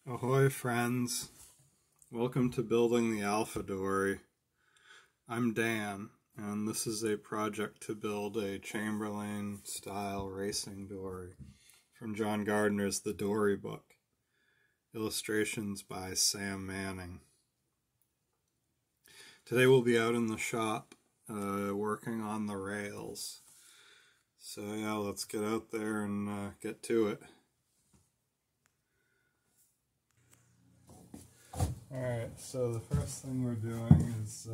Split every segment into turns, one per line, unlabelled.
Ahoy friends, welcome to building the Alpha Dory. I'm Dan, and this is a project to build a Chamberlain style racing dory from John Gardner's The Dory book. Illustrations by Sam Manning. Today we'll be out in the shop working on the rails. So yeah, let's get out there and get to it. Alright, so the first thing we're doing is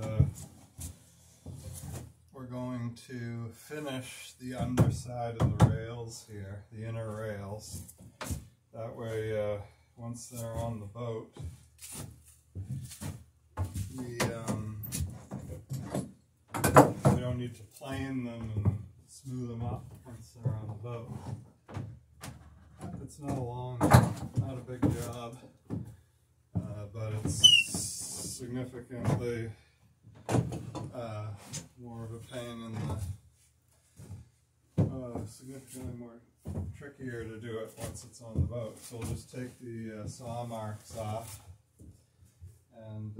we're going to finish the underside of the rails here, the inner rails. That way, once they're on the boat, we don't need to plane them and smooth them up once they're on the boat. It's not a big job. But it's significantly more of a pain in the significantly more trickier to do it once it's on the boat. So we'll just take the saw marks off and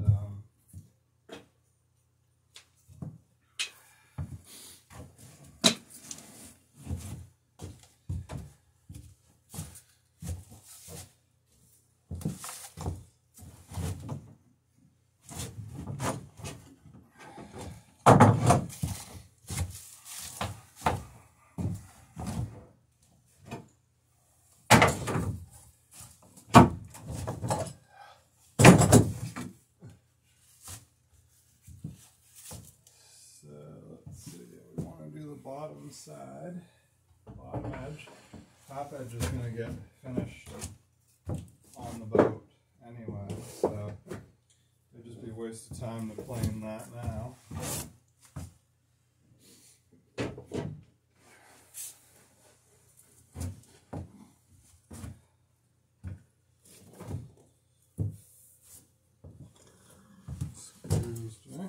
bottom side, bottom edge. Top edge is going to get finished on the boat anyway, so it'd just be a waste of time to plane that now. Excuse me.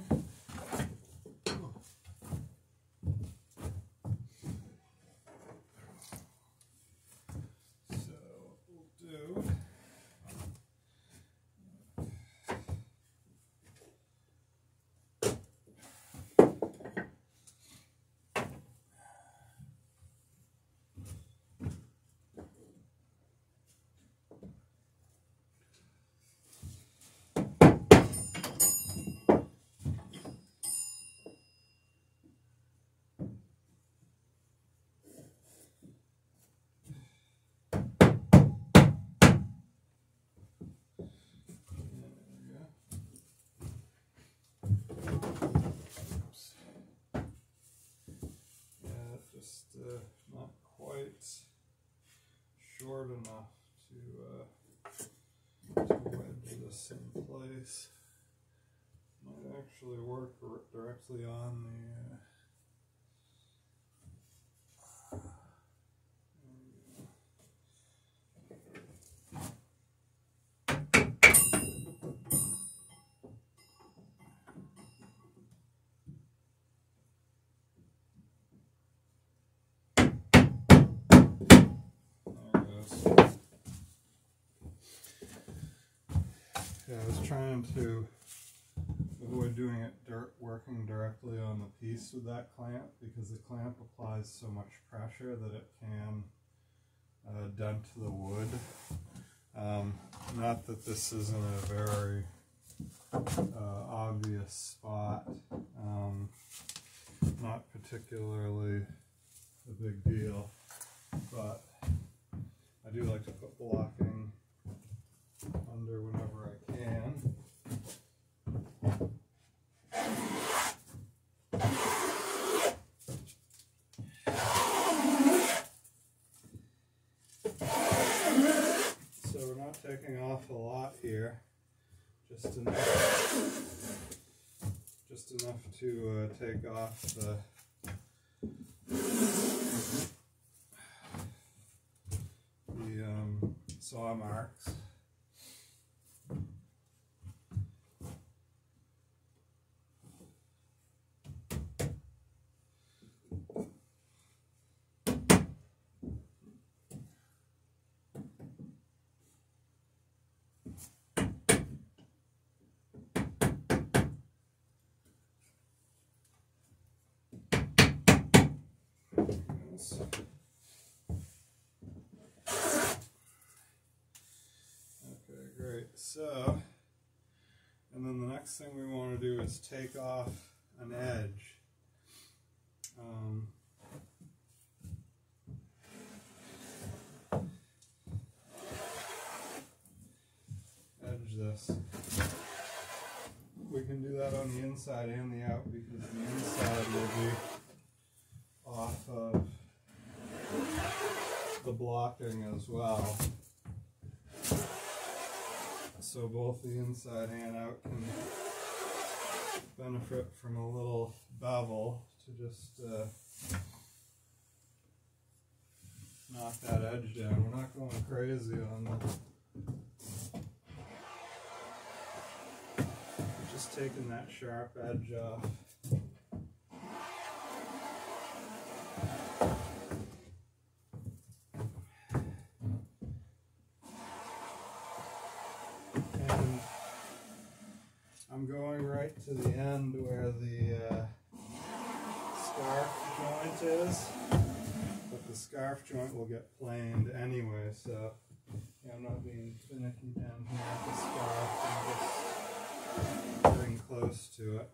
Not quite short enough to wedge this in place. Might actually work directly on the I was trying to avoid doing it working directly on the piece with that clamp, because the clamp applies so much pressure that it can dent the wood. Not that this isn't a very obvious spot, not particularly a big deal, but I do like to put blocking under whenever I can. So we're not taking off a lot here, just enough to take off the saw marks. Oops. Okay, great. So, and then the next thing we want to do is take off an edge. Edge this. We can do that on the inside and the out because the inside will be off of the blocking as well. So both the inside and out can benefit from a little bevel to just knock that edge down. We're not going crazy on the just taking that sharp edge off. And I'm going right to the end where the scarf joint is, but the scarf joint will get planed anyway, so I'm not being finicky down here at the scarf. I'm just getting close to it.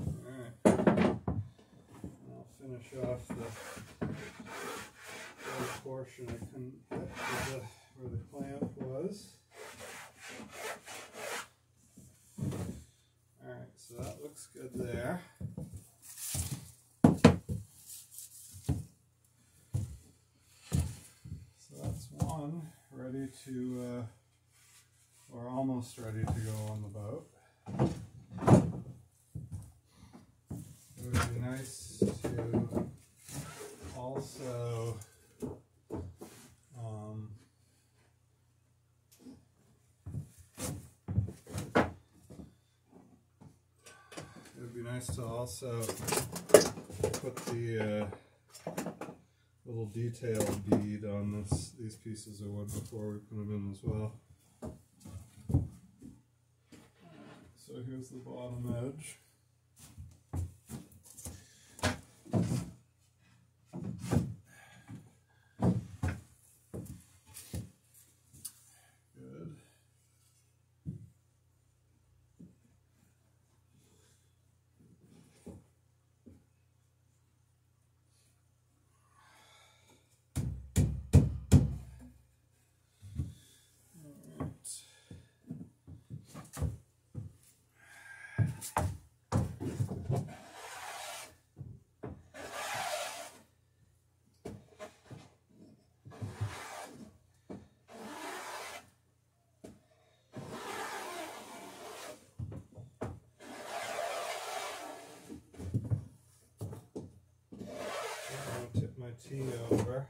Alright, I'll finish off the portion I couldn't hit where the clamp was. Alright, so that looks good there. So that's one ready to we're almost ready to go on the boat. It would be nice to also put the little detail bead on these pieces of wood before we put them in as well. So here's the bottom edge. Good. Tip my tea over.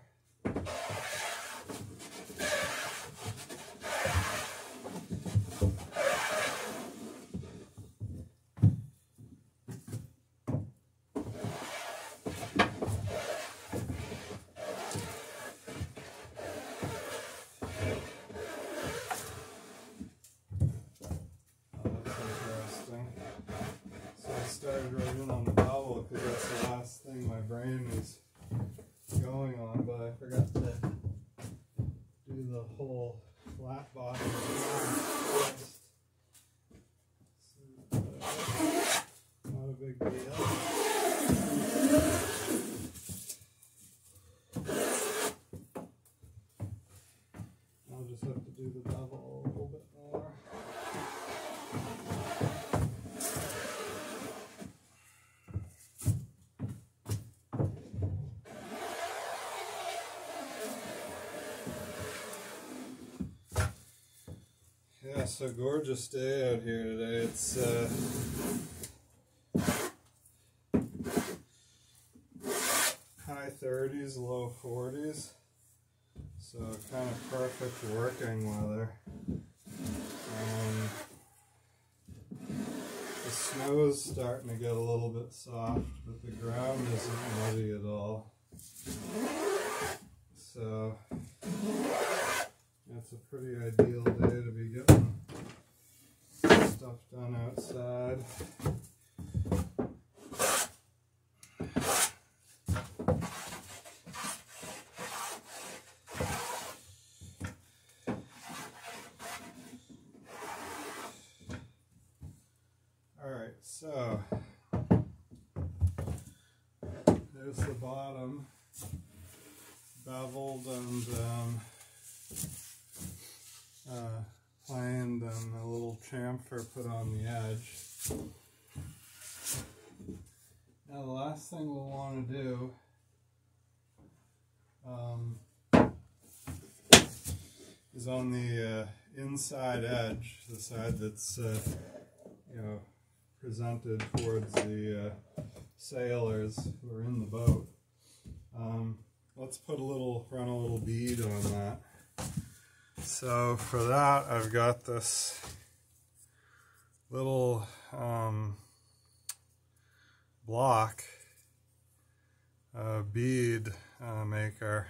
Started right in on the dowel because that's the last thing my brain was going on, but I forgot to do the whole flat bottom first. So, not a big deal. I'll just have to do the bevel a little bit more. Yeah, so gorgeous day out here today. It's high 30s, low 40s, so kind of perfect working weather. The snow's starting to get a little bit soft, but the ground isn't muddy at all. So it's a pretty ideal day to be getting stuff done outside. So, there's the bottom, beveled and planed, and a little chamfer put on the edge. Now the last thing we'll want to do is on the inside edge, the side that's presented towards the sailors who are in the boat. Let's run a little bead on that. So for that, I've got this little block bead maker.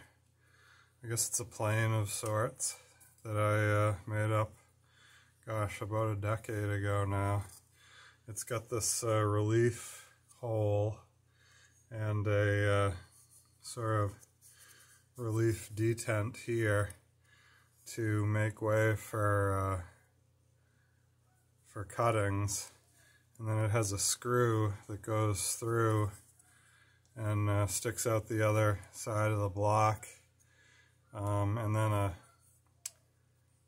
I guess it's a plane of sorts that I made up, gosh, about a decade ago now. It's got this relief hole and a sort of relief detent here to make way for cuttings, and then it has a screw that goes through and sticks out the other side of the block, and then a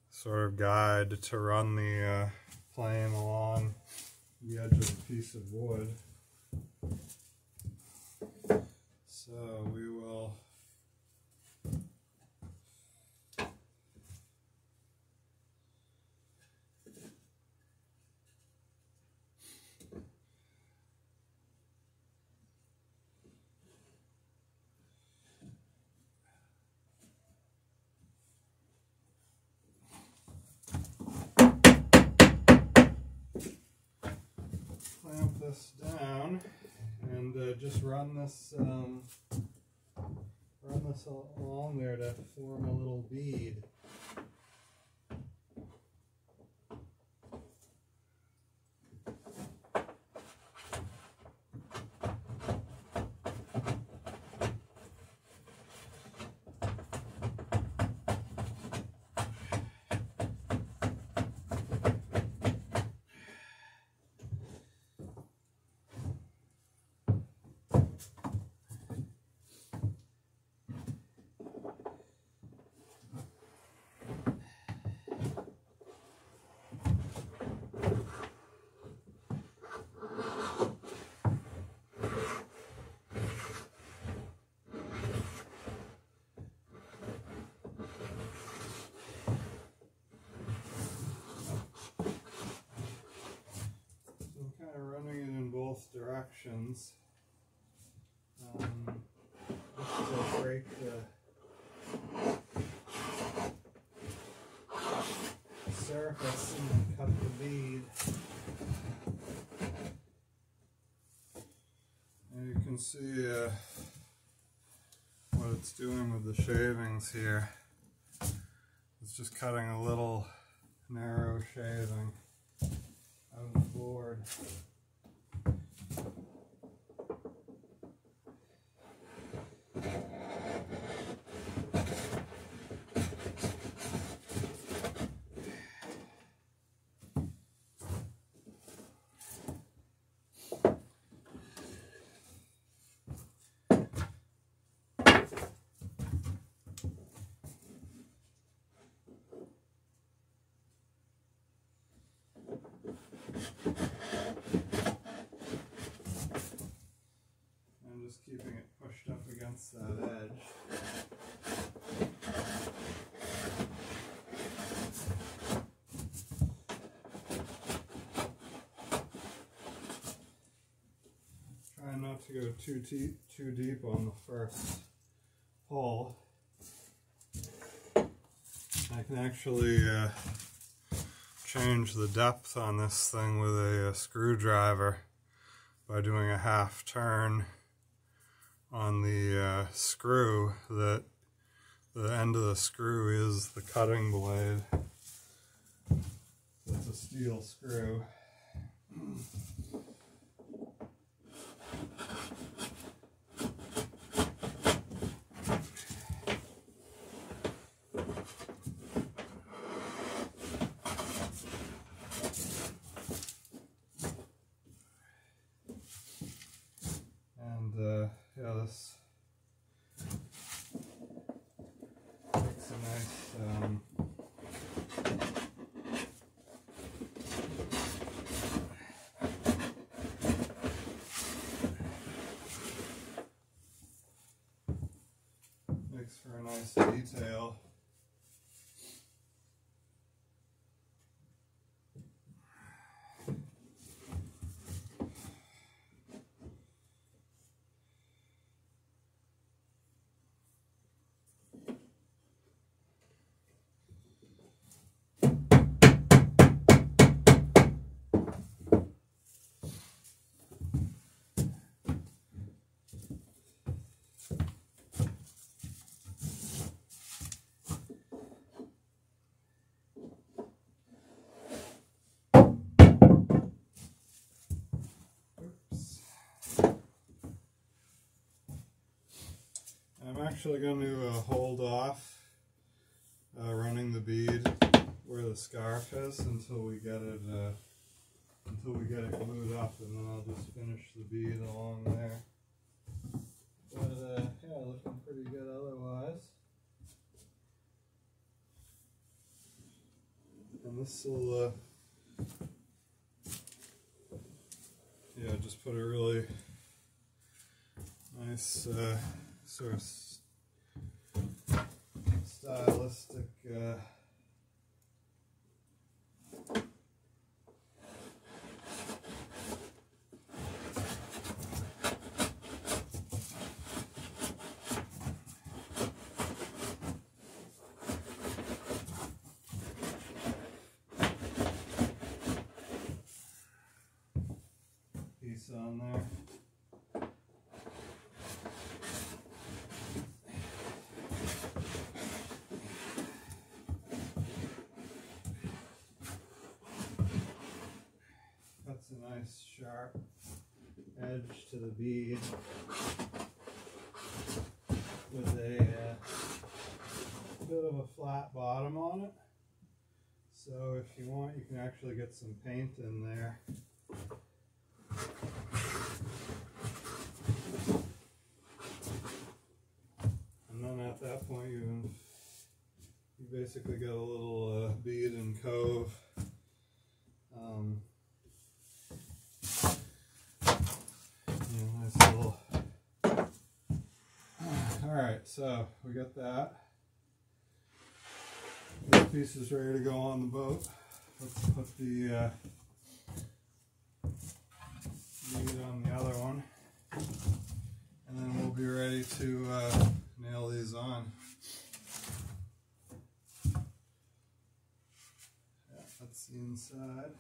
sort of guide to run the plane along the edge of a piece of wood. So we will clamp this down and just run this along there to form a little bead. Directions. To break the surface and then cut the bead. And you can see what it's doing with the shavings here. It's just cutting a little narrow shaving out of the board. Keeping it pushed up against that edge. Try not to go too deep on the first pull. I can actually change the depth on this thing with a screwdriver by doing a half turn on the screw. That the end of the screw is the cutting blade. It's a steel screw. makes for a nice detail. I'm actually going to hold off running the bead where the scarf is until we get it glued up, and then I'll just finish the bead along there. But yeah, looking pretty good otherwise. And this will yeah, just put a really nice sort of stylistic piece on there. That's a nice sharp edge to the bead with a bit of a flat bottom on it. So if you want, you can actually get some paint in there. And then at that point you basically get a little bead and cove. Nice little. Alright, so we got that. This piece is ready to go on the boat. Let's put the bead on the other one, and then we'll be ready to nail these on. Yeah, that's the inside.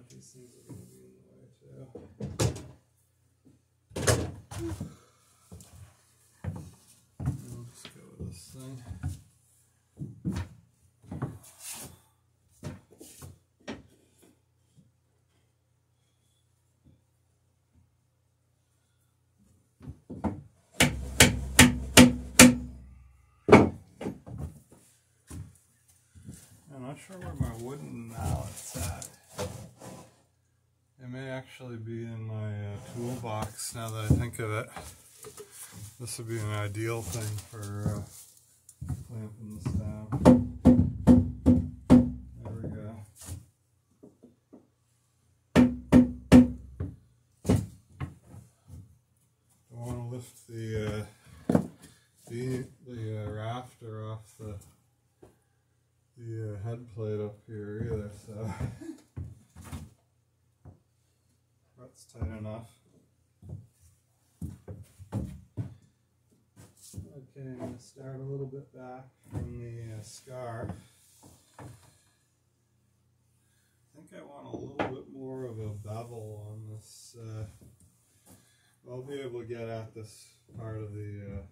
These things are going to be in the way too. I'll just go with this thing. I'm not sure where my wooden mallet's at. It may actually be in my toolbox now that I think of it. This would be an ideal thing for clamping this down. There we go. I want to lift the rafter off the head plate up here either, so that's tight enough. Okay, I'm going to start a little bit back from the scarf. think I want a little bit more of a bevel on this. I'll be able to get at this part of the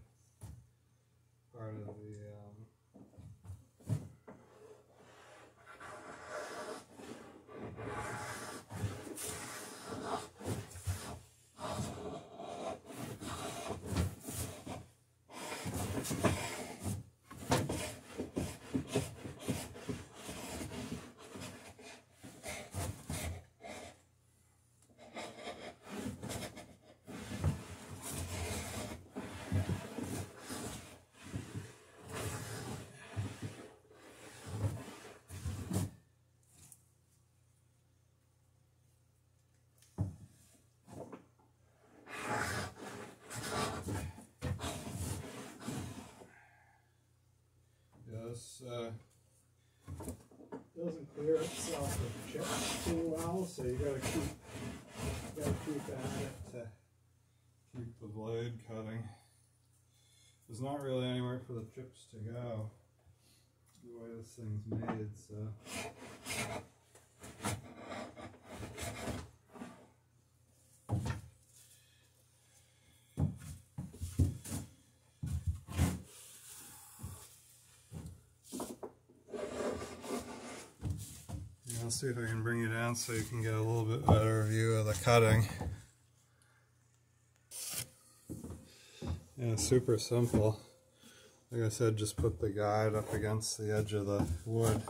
this doesn't clear itself with chips too well, so you gotta keep at it to keep the blade cutting. There's not really anywhere for the chips to go the way this thing's made, so. I'll see if I can bring you down so you can get a little bit better view of the cutting. Yeah, super simple. Like I said, just put the guide up against the edge of the wood.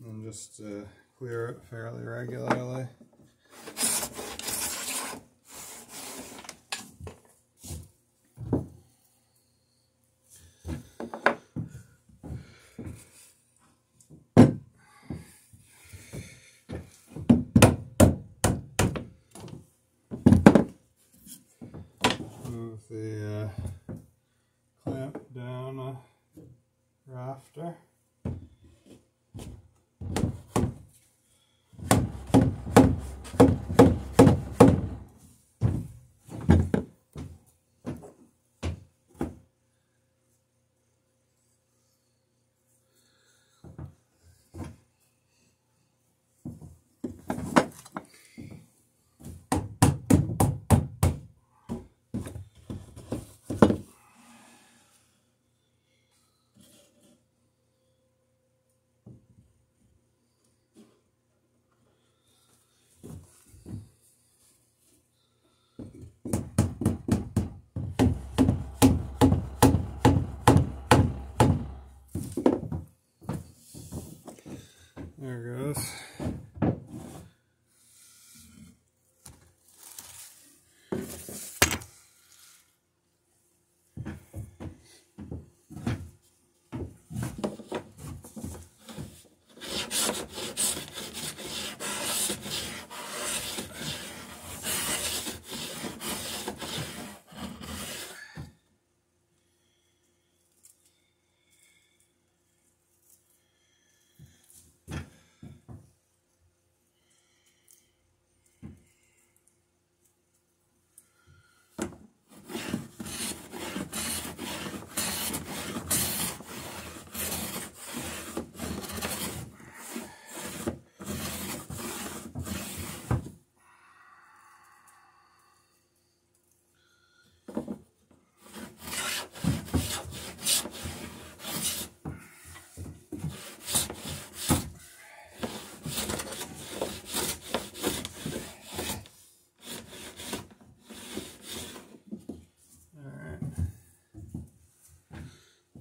And just clear it fairly regularly. Move the clamp down a rafter. There it goes.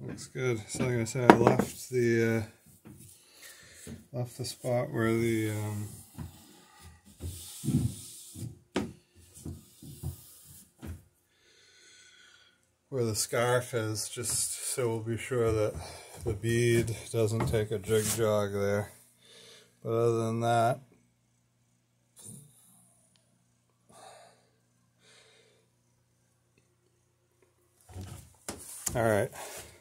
Looks good. So like I said, I left the spot where the scarf is, just so we'll be sure that the bead doesn't take a jig jog there. But other than that, Alright,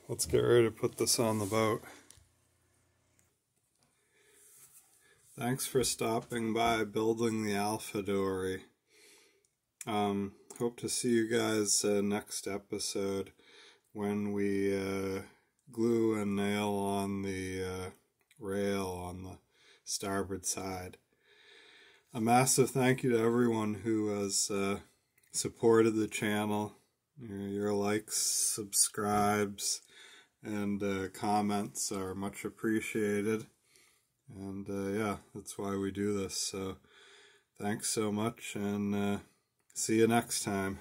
let's get ready to put this on the boat. Thanks for stopping by Building the Alpha Dory. Hope to see you guys next episode when we glue a nail on the rail on the starboard side. A massive thank you to everyone who has supported the channel. Your likes, subscribes, and comments are much appreciated. And yeah, that's why we do this. So thanks so much, and see you next time.